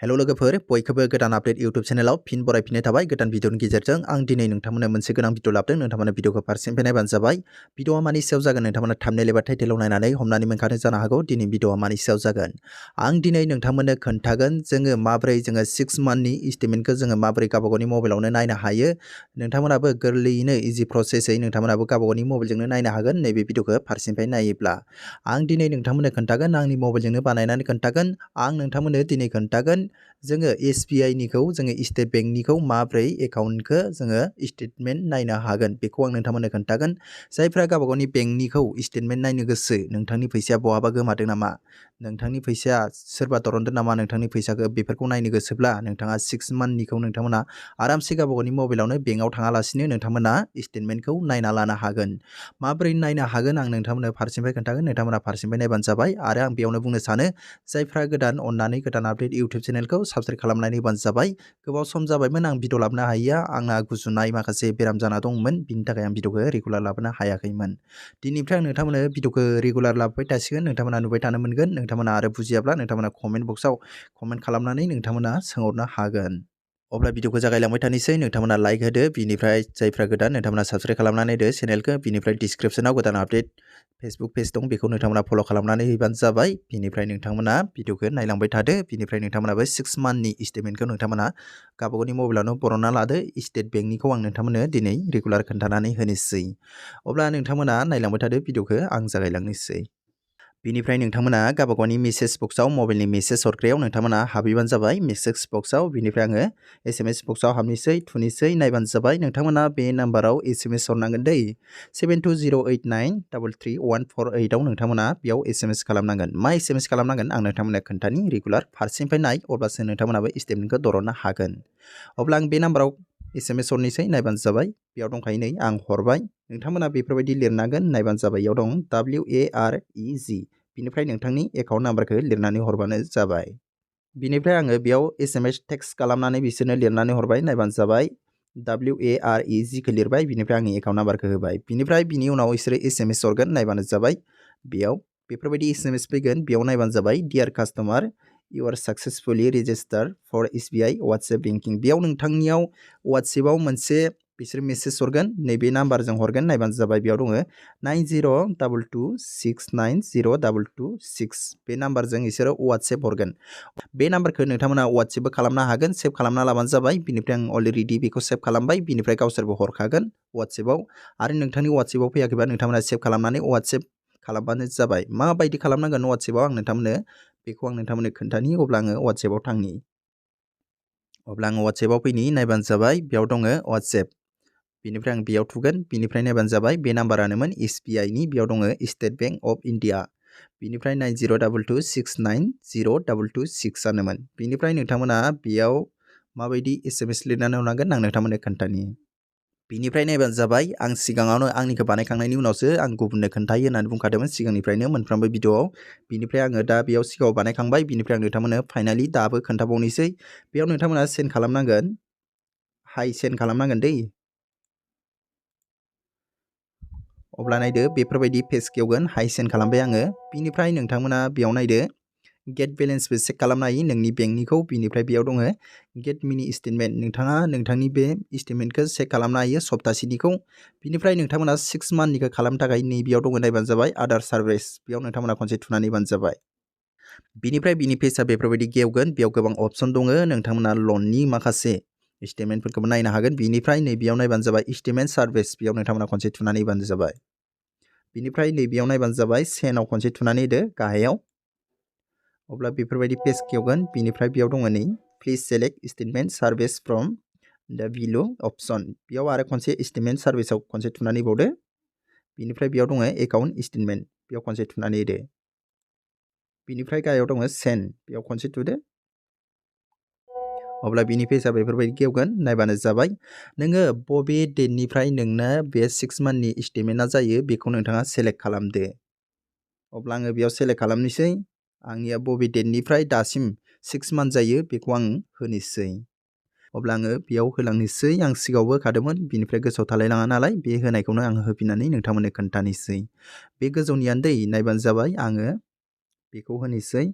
Hello लोगोफोर बयखौबो गोदान आपडेट यूट्यूब चैनलाव फिन बरायफिननाय थाबाय गोदान भिडिअनि गेजेरजों आं दिनै नोंथांमोननो मोनसे गोनां भिडिअ लाबोदों नोंथांमोननो भिडिअखौ फारसेनिफ्राय नायबानो जाबाय भिडिअआ मानि सायाव जागोन नोंथांमोननो थाम्बनेल एबा टाइटेलाव नायनानै हमनानै मोनखादों जानो हागौ दिनै भिडिअआ मानि सायाव जागोन आं दिनै नोंथांमोननो खोन्थागोन जोङो माबोरै जोङो 6 मान्थनि एस्टिमेटखौ जोङो माबोरै गावबागावनि मबाइलावनो नायनो हायो नोंथांमोनाबो गोरलैयैनो इजि प्रसेसै नोंथांमोनाबो गावबागावनि मबाइलजोंनो नायनो हागोन नैबे भिडिअखौ फारसेनिफ्राय नायोब्ला आं दिनै नोंथांमोननो खोन्थागोन आंनि मबाइलजोंनो बानायनानै खोन्थागोन आं नोंथांमोननो दिनै खोन्थागोन जोङो SBI निखौ जोङो स्टेट बेंकनिखौ माब्रै एकाउन्टखौ जोङो स्टेटमेन्ट नायनो हागोन बेखौ आं नोंथांमोननो खोन्थागोन जायफ्रा गावबागावनि बेंकनिखौ स्टेटमेन्ट नायनो गोसो नोंथांनि फैसाया बहाबा गोमादों नामा नोंथांनि फैसाया सोरबा दरनदों नामा नोंथांनि फैसाखौ बेफोरखौ नायनो गोसोब्ला नोंथाङा 6 मान्थनिखौ नोंथांमोना आरामसे गावबागावनि मबाइलावनो बेंकआव थाङालासिनो नोंथांमोना स्टेटमेन्टखौ नायना लानो हागोन माब्रै नायनो हागोन आं नोंथांमोननो फारसेनिफ्राय खोन्थागोन नोंथांमोना फारसेनिफ्राय नायबानो जाबाय आरो आं बेयावनो बुंनो सानो जायफ्रा गोदान अननानै गोदान आपडेट इउट्युब चेनेलखौ साबस्क्राइब खालामनानै होबानो जाबाय गोबाव सम जाबायमोन आं भिडिअ लाबोनो हायैया आंना गुजुनाय माखासे बेराम जाना दंमोन बिनि थाखाय आं भिडिअखौ रेगुलार लाबोनो हायाखैमोन दिनैनिफ्राय आं नोंथांमोननो भिडिअखौ रेगुलार लाबोबाय थासिगोन नोंथांमोना नुबाय थानो मोनगोन नोंथांमोना आरो बुजियाब्ला नोंथांमोना कमेन्ट बक्सआव कमेन्ट खालामनानै नोंथांमोना सोंहरनो हागोन अब्ला भिडिअखौ जागायलांबाय थानोसै नोंथांमोना लाइक होदो बिनिफ्राय जायफ्रा गोदान नोंथांमोना साबस्क्राइब खालामनानै होदो चेनेलखौ बिनिफ्राय डिसक्रिप्शनाव गोदान आपडेट फेसबुक पेज दं बेखौ नोंथांमोना फल' खालामनानै होबानो जाबाय बिनिफ्राय नोंथांमोना भिडिअखौ नायलांबाय थादो बिनिफ्राय नोंथांमोनाबो 6 मान्थनि स्टेटमेन्टखौ नोंथांमोना गावबागावनि मबाइलावनो बरनना लादो स्टेट बेंकनिखौ आं नोंथांमोननो दिनै रेगुलार खोन्थानानै होनोसै अब्ला नोंथांमोना नायलांबाय थादो भिडिअखौ आं जागायलांनोसै बिनिफ्राय नोंथांमोना गावबागावनि मेसेज बक्सआव मबाइलनि मेसेज हरग्रायाव नोंथांमोना हाबहैबानो जाबाय मेसेज बक्सआव बिनिफ्राय आङो SMS बक्सआव हाबनोसै थुनोसै नायबानो जाबाय नोंथांमोना बे नाम्बाराव SMS हरनांगोन दै 7208933148 आव नोंथांमोना बेयाव SMS खालामनांगोन मा SMS खालामनांगोन आं नोंथांमोननो खोन्थानि रेगुलार फारसेनिफ्राय नाय अब्लासो नोंथांमोनाबो स्टेटमेन्टखौ दरननो हागोन अब्ला आं बे नाम्बाराव SMS हरनोसै नायबानो जाबाय बेयाव दंखायो नै आं हरबाय नोंथांमोना बेफोरबायदि लिरनांगोन नायबानो जाबाय बेयाव दं WAREG बिनिफ्राय नोंथांनि एकाउन्ट नाम्बारखौ लिरनानै हरबानो जाबाय बिनिफ्राय आङो बेयाव SMS टेक्स्ट खालामनानै बिसोरनो लिरनानै हरबाय नायबानो जाबाय WAREG खौ लिरबाय बिनिफ्राय आंनि एकाउन्ट नाम्बारखौ होबाय बिनिफ्राय बिनि उनाव बिसोरो SMS हरगोन नायबानो जाबाय बेयाव बेफोरबायदि SMS फैगोन बेयाव नायबानो जाबाय dear customer You are successfully registered for SBI WhatsApp banking बेयाव नोंथांनियाव WhatsAppआव मोनसे बिसोर मेसेज हरगोन नैबे नाम्बारजों हरगोन नायबानो जाबाय बेयाव दङ 9022690226 बे नाम्बारजों बिसोरो WhatsApp हरगोन बे नाम्बारखौ नोंथांमोना WhatsAppबो खालामनो हागोन सेभ खालामना लाबानो जाबाय बिनिफ्राय आं अलरेडि बेखौ सेभ खालामबाय बिनिफ्राय गावसोरबो हरखागोन WhatsAppआव आरो नोंथांनि WhatsAppआव फैयाखैबा नोंथांमोना सेभ खालामनानै WhatsApp खालामबानो जाबाय माबायदि खालामनांगोन WhatsAppआव आं नोंथांमोननो बेखौ आं नोंथांमोननो खोन्थानि अब्ला आङो WhatsAppआव थांनि अब्ला आङो WhatsAppआव फैनि नायबानो जाबाय बेयाव दङ WhatsApp बिनिफ्राय आं बेयाव थुगोन बिनिफ्राय नायबानो जाबाय बे नाम्बारानोमोन SBI नि बेयाव दङ स्टेट बेंक अफ इन्डिया बिनिफ्राय 9022690226 आनोमोन बिनिफ्राय नोंथांमोना बेयाव माबायदि SMS लिरनानै हरनांगोन आं नोंथांमोननो खोन्थानि बिनिफ्राय नायबानो जाबाय आं सिगाङावनो आंनिखौ बानायखांनायनि उनावसो आं गुबुननो खोन्थायो होननानै बुंखादोंमोन सिगांनिफ्रायनो मोनफ्रोमबो भिडिअआव बिनिफ्राय आङो दा बेयाव सिगाङाव बानायखांबाय बिनिफ्राय आं नोंथांमोननो फाइनालि दाबो खोन्थाबावनोसै बेयाव नोंथांमोना सेन्ड खालामनांगोन हाय सेन्ड खालामनांगोन दै अब्ला नायदो बेफोरबायदि पेज खेवगोन हाय सेन्ड खालामबाय आङो बिनिफ्राय नोंथांमोना बेयाव नायदो गेट बेलेन्सबो चेक खालामनो हायो नोंनि बेंकनिखौ बिनिफ्राय बेयाव दङ गेट मिनि स्टेटमेन्ट नोंथाङा नोंथांनि बे स्टेटमेन्टखौ चेक खालामनो हायो सप्तासेनिखौ बिनिफ्राय नोंथांमोना 6 मान्थनिखौ खालामनो थाखाय नैबेयाव दङ नायबानो जाबाय आदार सार्भिस बेयाव नोंथांमोना खनसे थुनानै होबानो जाबाय बिनिफ्राय बिनि पेजआ बेफोरबायदि गेवगोन बेयाव गोबां अपसन दङ नोंथांमोना लननि माखासे स्टेटमेन्टफोरखौबो नायनो हागोन बिनिफ्राय नैबेयाव नायबानो जाबाय स्टेटमेन्ट सार्भिस बेयाव नोंथांमोना खनसे थुनानै होबानो जाबाय बिनिफ्राय नैबेयाव नायबानो जाबाय सेनाव खनसे थुनानै होदो गाहायाव अब्ला बेफोरबायदि पेज खेवगोन बिनिफ्राय बेयाव दङ नै please select statement service from द बिलो अपसन बेयाव आरो खनसे स्टेटमेन्ट सार्भिसाव खनसे थुनानै होबावदो बिनिफ्राय बेयाव दङ एकाउन्ट स्टेटमेन्ट बेयाव खनसे थुनानै होदो बिनिफ्राय गाहायाव दङ सेन्ड बेयाव खनसे थुदो अब्ला बिनि पेजआ बेफोरबायदि गेवगोन नायबानो जाबाय नोङो बबे डेटनिफ्राय नोंनो बे 6 मान्थनि स्टेटमेन्टआ जायो बेखौ नोंथाङा सेलेक्ट खालामदो अब्ला आङो बेयाव सेलेक्ट खालामनोसै आंनिया बबे डेटनिफ्राय दासिम 6 मान्थ जायो बेखौ आं होनोसै अब्ला आङो बेयाव होलांनोसै आं सिगाङावबो होखादोंमोन बिनिफ्राय गोसोआव थालायलाङा नालाय बे होनायखौनो आं होफिननानै नोंथांमोननो खोन्थानोसै बे गोजौनियानो दै नायबानो जाबाय आङो बेखौ होनोसै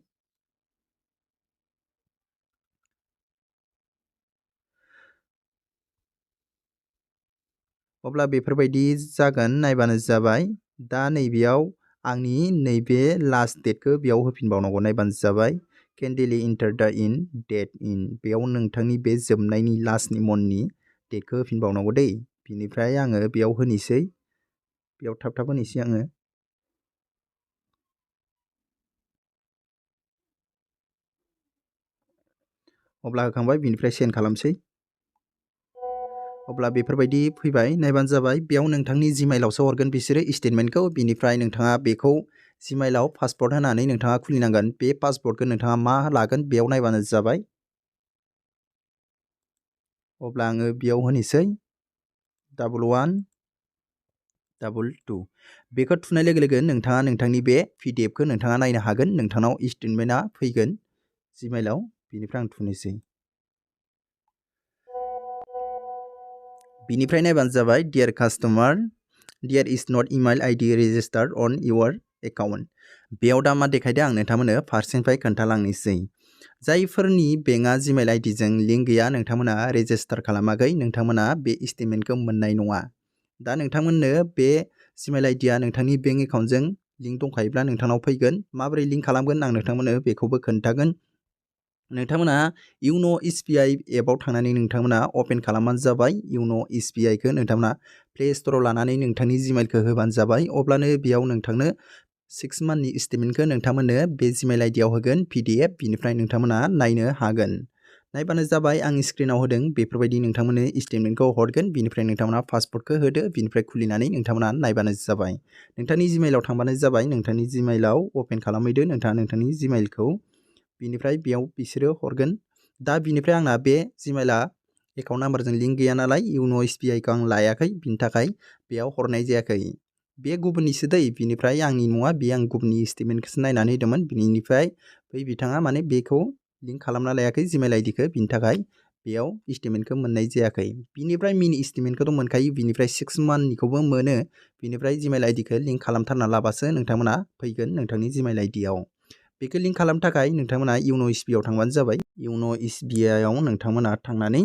अब्ला बेफोरबायदि जागोन नायबानो जाबाय। दा नैबेयाव आंनि नैबे लास्ट डेटखौ बेयाव होफिनबावनांगौ नायबानो जाबाय। केन्डेलि इन्टार दा इन डेट इन बेयाव नोंथांनि बे जोबनायनि लास्टनि मननि डेटखौ होफिनबावनांगौ दै। बिनिफ्राय आङो बेयाव होनोसै, बेयाव थाब थाब होनोसै आङो। अब्ला होखांबाय, बिनिफ्राय सेन्ड खालामसै। अब्ला बेफोरबायदि फैबाय, नायबानो जाबाय। बेयाव नोंथांनि जिमेइलावसो हरगोन बिसोरो स्टेटमेन्टखौ। बिनिफ्राय नोंथाङा बेखौ जिमेइलाव पासपर्ट होनानै नोंथाङा खुलिनांगोन। बे पासपर्टखौ नोंथाङा मा लागोन बेयाव नायबानो जाबाय। अब्ला आङो बेयाव होनोसै 1122 बेखौ थुनाय लोगो लोगो नोंथाङा नोंथांनि बे पिडिएफखौ नोंथाङा नायनो हागोन। नोंथांनाव स्टेटमेन्टआ फैगोन जिमेइलाव। बिनिफ्राय आं थुनोसै। बिनिफ्राय नायबानो जाबाय dear customer there is not email ID registered on your account. बेयाव दा मा देखायदों आं नोंथांमोननो फारसेनिफ्राय खोन्थालांनोसै। जायफोरनि बेंकआ जिमेइल आइडिजों लिंक गैया, नोंथांमोना रेजिस्टार खालामाखै, नोंथांमोना बे स्टेटमेन्टखौ मोननाय नङा। दा नोंथांमोननो बे जिमेइल आइडिया नोंथांनि बेंक एकाउन्टजों लिंक दंखायोब्ला नोंथांनाव फैगोन। माबोरै लिंक खालामगोन आं नोंथांमोननो बेखौबो खोन्थागोन। नोंथांमोना इउन' एसबिआइ एपआव थांनानै नोंथांमोना अपेन खालामबानो जाबाय। इउन' एसबिआइखौ नोंथांमोना प्ले स्ट'राव लानानै नोंथांनि जिमेइलखौ होबानो जाबाय। अब्लानो बेयाव नोंथांनो 6 मान्थनि स्टेटमेन्टखौ नोंथांमोननो बे जिमेइल आइडियाव होगोन पिडिएफ। बिनिफ्राय नोंथांमोना नायनो हागोन। नायबानो जाबाय, आं स्क्रिनाव होदों बेफोरबायदि नोंथांमोननो स्टेटमेन्टखौ हरगोन। बिनिफ्राय नोंथांमोना पासपर्टखौ होदो, बिनिफ्राय खुलिनानै नोंथांमोना नायबानो जाबाय। नोंथांनि जिमेइलाव थांबानो जाबाय। नोंथांनि जिमेइलाव अपेन खालामहैदो नोंथाङा नोंथांनि जिमेइलखौ। बिनिफ्राय बेयाव बिसोरो हरगोन। दा बिनिफ्राय आंना बे जिमेइला एकाउन्ट नाम्बारजों लिंक गैया नालाय इउन' एसबिआइखौ आं लायाखै, बिनि थाखाय बेयाव हरनाय जायाखै। बे गुबुननिसो दै, बिनिफ्राय आंनि नङा, बे आं गुबुननि स्टेटमेन्टखौसो नायनानै होदोंमोन। बिनिफ्राय बै बिथाङा माने बेखौ लिंक खालामना लायाखै जिमेइल आइडिखौ, बिनि थाखाय बेयाव स्टेटमेन्टखौ मोननाय जायाखै। बिनिफ्राय मिनि स्टेटमेन्टखौथ' मोनखायो, बिनिफ्राय 6 मान्थनिखौबो मोनो। बिनिफ्राय जिमेइल आइडिखौ लिंक खालामथारना लाबासो नोंथांमोना फैगोन नोंथांनि जिमेइल आइडियाव। बेखौ लिंक खालामनो थाखाय नोंथांमोना इउन' एसबिआइआव थांबानो जाबाय। इउन' एसबिआइआव नोंथांमोना थांनानै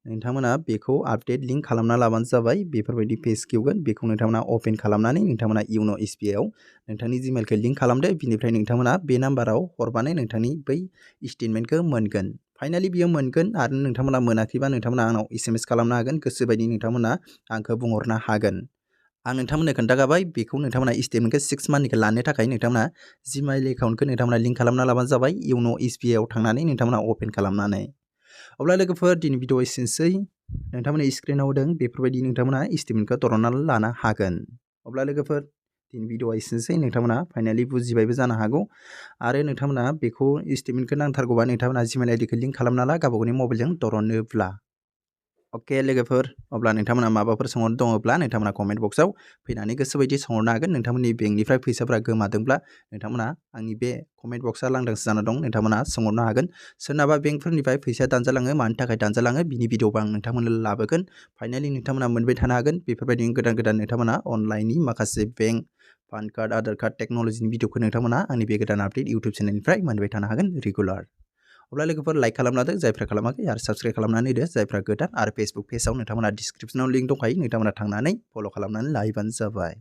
नोंथांमोना बेखौ आपडेट लिंक खालामना लाबानो जाबाय। बेफोरबायदि पेज खेवगोन, बेखौ नोंथांमोना अपेन खालामनानै नोंथांमोना इउन' एसबिआइआव नोंथांनि जिमेइलखौ लिंक खालामदो। बिनिफ्राय नोंथांमोना बे नाम्बाराव हरबानो नोंथांनि बै स्टेटमेन्टखौ मोनगोन। फाइनालि बियो मोनगोन। आरो नोंथांमोना मोनाखैबा नोंथांमोना आंनाव SMS खालामनो हागोन। गोसोबायदि नोंथांमोना आंखौ बुंहरनो हागोन। आं नोंथांमोननो खोन्थाखाबाय। बेखौ नोंथांमोना स्टेटमेन्टखौ 6 मान्थनिखौ लानो थाखाय नोंथांमोना जिमेइल एकाउन्टखौ नोंथांमोना लिंक खालामना लाबानो जाबाय। इउन' एसबिआइआव थांनानै नोंथांमोना अपेन खालामनानै। अब्ला लोगोफोर दिनै भिडिअ एसेनोसै। नोंथांमोना स्क्रिनाव होदों बेफोरबायदि नोंथांमोना स्टेटमेन्टखौ दरनना लानो हागोन। अब्ला लोगोफोर दिनै भिडिअ एसेनोसै। नोंथांमोना फाइनालि बुजिबायबो जानो हागौ। आरो नोंथांमोना बेखौ स्टेटमेन्टखौ नांथारगौबा नोंथांमोना जिमेइल आइडिखौ लिंक खालामना ला गावबा गावनि मबाइलजों दरनोब्ला। अके लोगोफोर, अब्ला नोंथांमोना माबाफोर सोंहरनो दङब्ला नोंथांमोना कमेन्ट बक्सआव फैनानै गोसोबायदि सोंहरनो हागोन। नोंथांमोननि बेंकनिफ्राय फैसाफोरा गोमादोंब्ला नोंथांमोना आंनि बे कमेन्ट बक्सआ लांदांसो जाना दं, नोंथांमोना सोंहरनो हागोन। सोरनाबा बेंकफोरनिफ्राय फैसा दानजालाङो, मानि थाखाय दानजालाङो बिनि भिडिअबो आं नोंथांमोननो लाबोगोन। फाइनालि नोंथांमोना मोनबाय थानो हागोन। बेफोरबायदिनो गोदान गोदान नोंथांमोना अनलाइननि माखासे bank, PAN card, Aadhaar card, टेक्न'लजिनि भिडिअखौ नोंथांमोना आंनि बे गोदान आपडेट इउटुब चेनेलनिफ्राय मोनबाय थानो हागोन रेगुलार। अब्ला लोगोफोर लाइक खालामना होदो जायफ्रा खालामाखै, आरो साबस्क्राइब खालामनानै होदो जायफ्रा गोदान। आरो फेसबुक पेजआव नोंथांमोना डिसक्रिपसनाव लिंक दंखायो, नोंथांमोना थांनानै फल' खालामनानै लाहैबानो जाबाय।